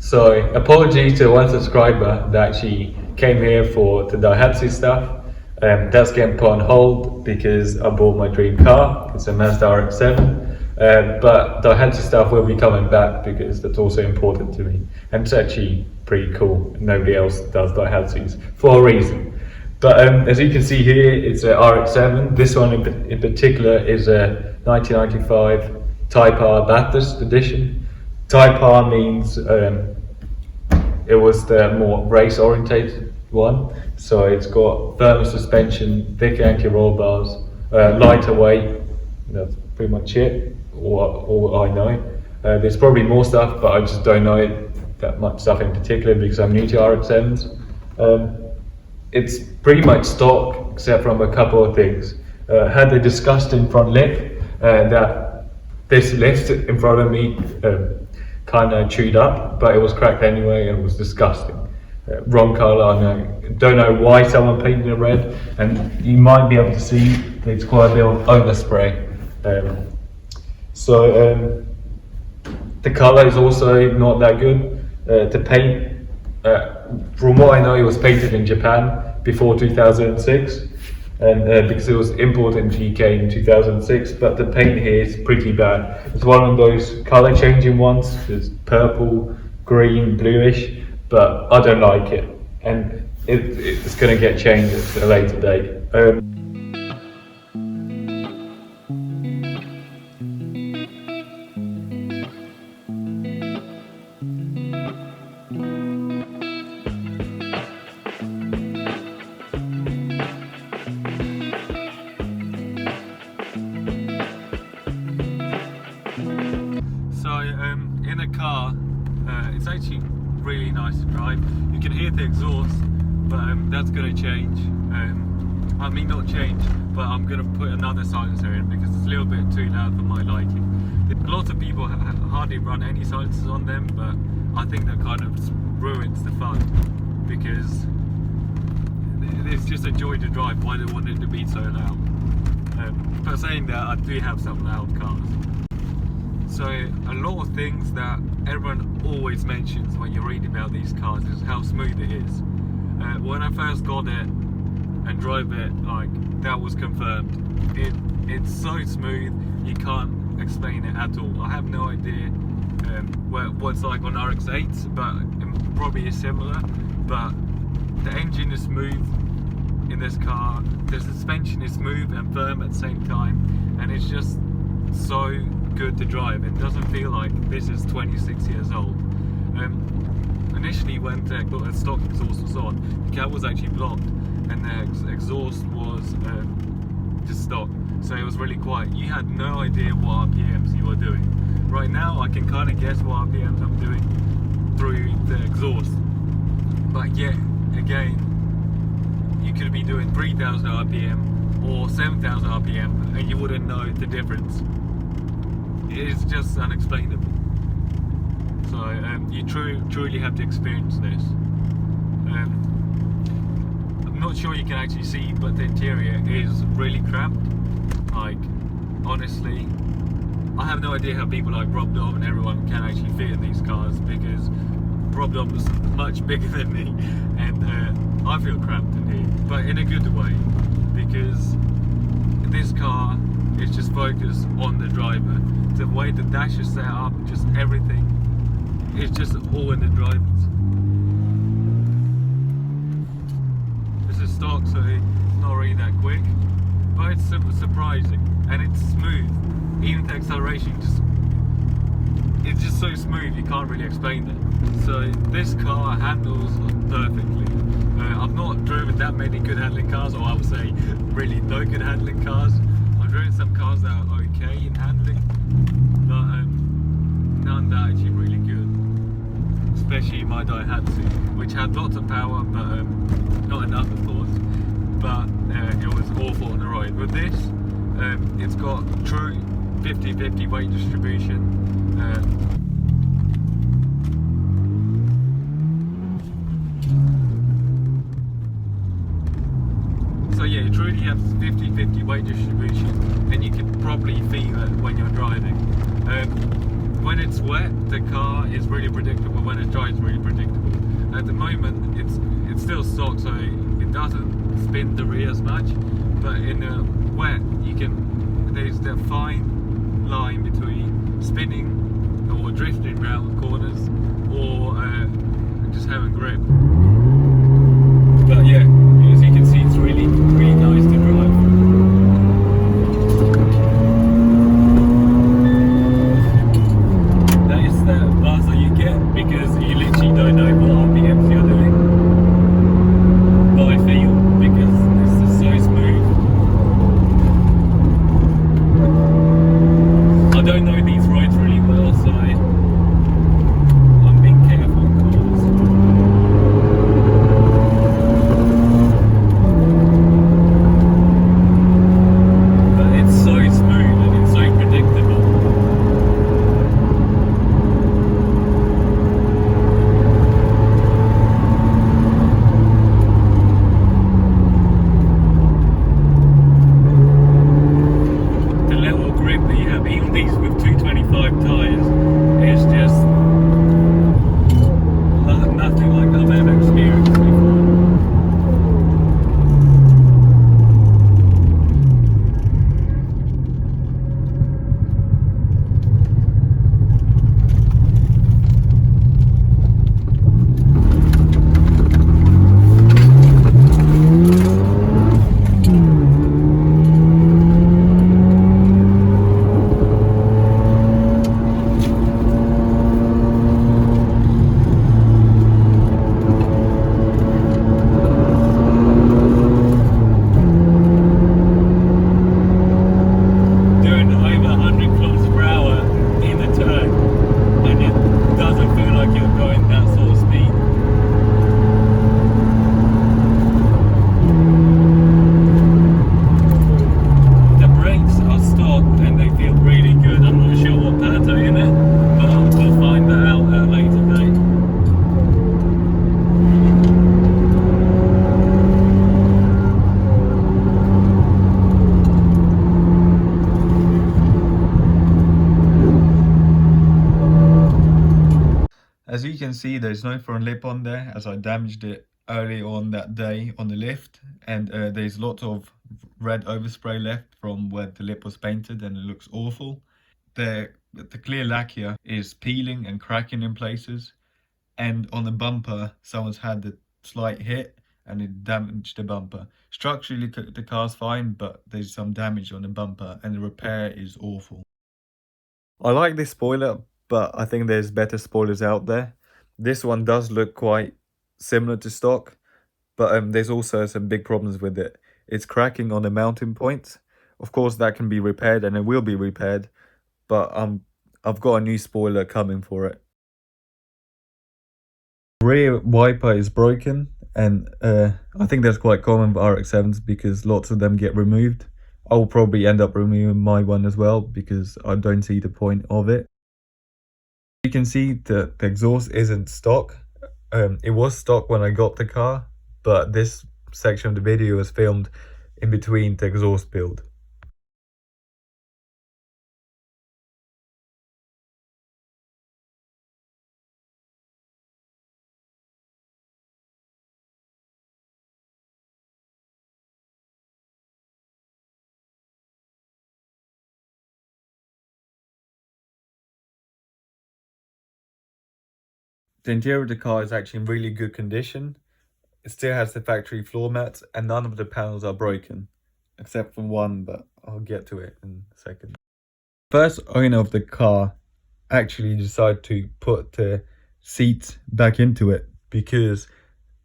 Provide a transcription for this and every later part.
So apologies to one subscriber that actually came here for the Daihatsu stuff. That's getting put on hold because I bought my dream car. It's a Mazda RX7. But Daihatsu stuff will be coming back because that's also important to me. And it's actually pretty cool. Nobody else does Daihatsus for a reason. But as you can see here, it's a RX7. This one in particular is a 1995 Type R Bathurst edition. Type R means it was the more race orientated one. So it's got firmer suspension, thicker anti-roll bars, lighter weight. That's pretty much it, all I know. There's probably more stuff, but I just don't know it, that much stuff in particular because I'm new to RX7s. It's pretty much stock except from a couple of things. Had the disgusting front lip that this lift in front of me kind of chewed up, but it was cracked anyway and it was disgusting. Wrong colour, I know. Don't know why someone painted it red, and you might be able to see there's quite a bit of overspray. The colour is also not that good. The paint, from what I know, it was painted in Japan before 2006, and because it was imported into UK in 2006, but the paint here is pretty bad. It's one of those colour changing ones. It's purple, green, bluish, but I don't like it, and it's going to get changed at a later date. In a car, it's actually really nice to drive. You can hear the exhaust, but that's going to change. I mean, not change, but I'm going to put another silencer in because it's a little bit too loud for my liking. Lots of people hardly run any silencers on them, but I think that kind of ruins the fun because it's just a joy to drive. Why do they want it to be so loud? But saying that, I do have some loud cars. So a lot of things that everyone always mentions when you're reading about these cars is how smooth it is. When I first got it and drove it, like, that was confirmed. It's so smooth, you can't explain it at all. I have no idea what's like on RX8s, but it probably is similar. But the engine is smooth in this car, the suspension is smooth and firm at the same time, and it's just so good to drive. It doesn't feel like this is 26 years old. Initially when the stock exhaust was on, the cab was actually blocked and the exhaust was just stock, so it was really quiet. You had no idea what RPMs you were doing. Right now I can kind of guess what RPMs I'm doing through the exhaust, but yet again you could be doing 3000 RPM or 7000 RPM and you wouldn't know the difference. It's just unexplainable. So you truly have to experience this. I'm not sure you can actually see, but the interior is really cramped. Like, honestly, I have no idea how people like Rob Dom and everyone can actually fit in these cars, because Rob Dom is much bigger than me, and I feel cramped in here, but in a good way, because this car is just focused on the driver. The way the dash is set up, just everything, it's just all in the drivers. This is stock, so it's not really that quick, but it's super surprising, and it's smooth. Even the acceleration, it's just so smooth, you can't really explain it. So this car handles perfectly. I've not driven that many good handling cars, or I would say really no good handling cars. I've driven some cars that are okay in handling, but none that are actually really good. Especially my Daihatsu, which had lots of power, but not enough, of course. But it was awful on the ride. With this, it's got true 50-50 weight distribution. So yeah, it truly has 50-50 weight distribution, and you can probably feel it when you're driving. when it's wet, the car is really predictable. When it's dry, it's really predictable. At the moment, it's still stock, so it doesn't spin the rear as much. But in the wet, there's that fine line between spinning or drifting around corners or just having grip. But yeah, as you can see, it's really nice to drive. The buzz that you get because you literally don't know what RPMs you're doing, but I feel because this is so smooth. I don't know these roads really well, so I'm being careful on calls. But it's so smooth and it's so predictable. As you can see, there's no front lip on there as I damaged it early on that day on the lift, and there's lots of red overspray left from where the lip was painted and it looks awful. The clear lacquer is peeling and cracking in places, and on the bumper someone's had a slight hit and it damaged the bumper. Structurally the car's fine, but there's some damage on the bumper and the repair is awful. I like this spoiler, but I think there's better spoilers out there. This one does look quite similar to stock, but there's also some big problems with it. It's cracking on the mounting points. Of course, that can be repaired and it will be repaired, but I've got a new spoiler coming for it. Rear wiper is broken, and I think that's quite common with RX7s because lots of them get removed. I will probably end up removing my one as well because I don't see the point of it. You can see the exhaust isn't stock. It was stock when I got the car, but this section of the video was filmed in between the exhaust build. The interior of the car is actually in really good condition. It still has the factory floor mats and none of the panels are broken, except for one, but I'll get to it in a second. First owner of the car actually decided to put the seats back into it because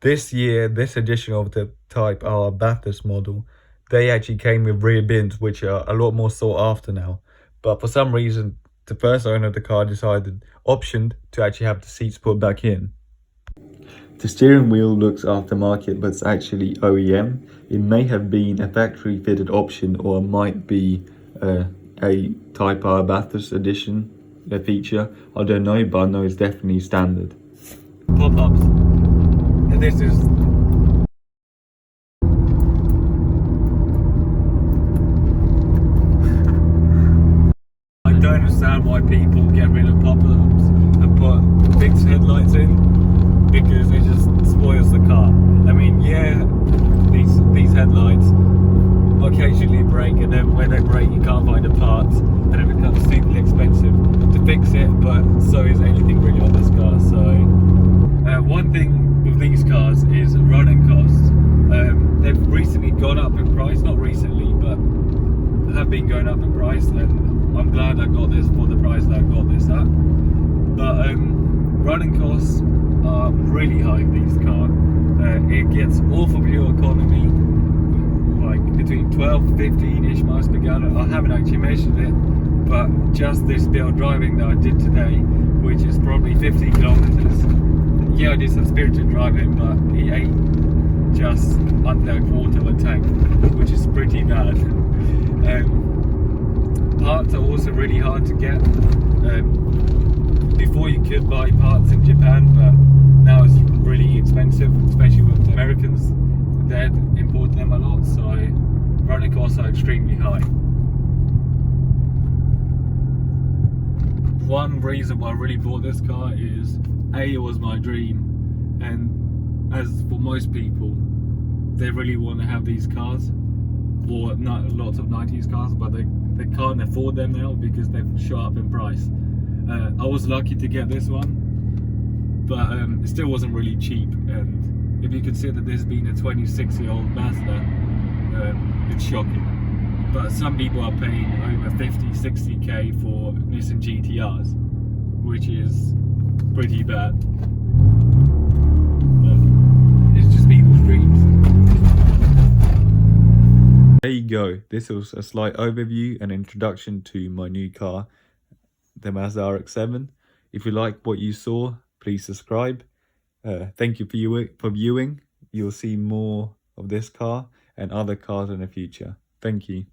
this year, this edition of the Type R Bathurst model, they actually came with rear bins, which are a lot more sought after now. But for some reason, the first owner of the car optioned to actually have the seats put back in. The steering wheel looks aftermarket, but it's actually OEM. It may have been a factory fitted option, or it might be a Type R Bathurst edition feature. I don't know, but I know it's definitely standard. Pop-ups. And this is I don't understand why people get rid of lights in because it just spoils the car. I mean, yeah, these headlights occasionally break, and then when they break you can't find the parts and it becomes super expensive to fix it, but so is anything really on this car. So one thing with these cars is running costs. They've recently gone up in price, not recently, but have been going up in price, and I'm glad I got this for the price that I got this at. But running costs are really high in these cars. It gets all for fuel economy, like between 12 15-ish miles per gallon. I haven't actually measured it, but just this bit of driving that I did today, which is probably 50 kilometers. Yeah, I did some spirited driving, but it ate just under a quarter of a tank, which is pretty bad. Parts are also really hard to get. Before you could buy parts in Japan, but now it's really expensive, especially with the Americans. They import them a lot, so running costs are extremely high. One reason why I really bought this car is it was my dream, and as for most people, they really want to have these cars, or not lots of 90s cars, but they can't afford them now because they've shot up in price. I was lucky to get this one, but it still wasn't really cheap, and if you consider this being a 26-year-old Mazda, it's shocking. But some people are paying over 50-60k for Nissan GTRs, which is pretty bad. It's just people's dreams. There you go. This was a slight overview and introduction to my new car, the Mazda RX7. If you like what you saw, please subscribe. Thank you for viewing. You'll see more of this car and other cars in the future. Thank you.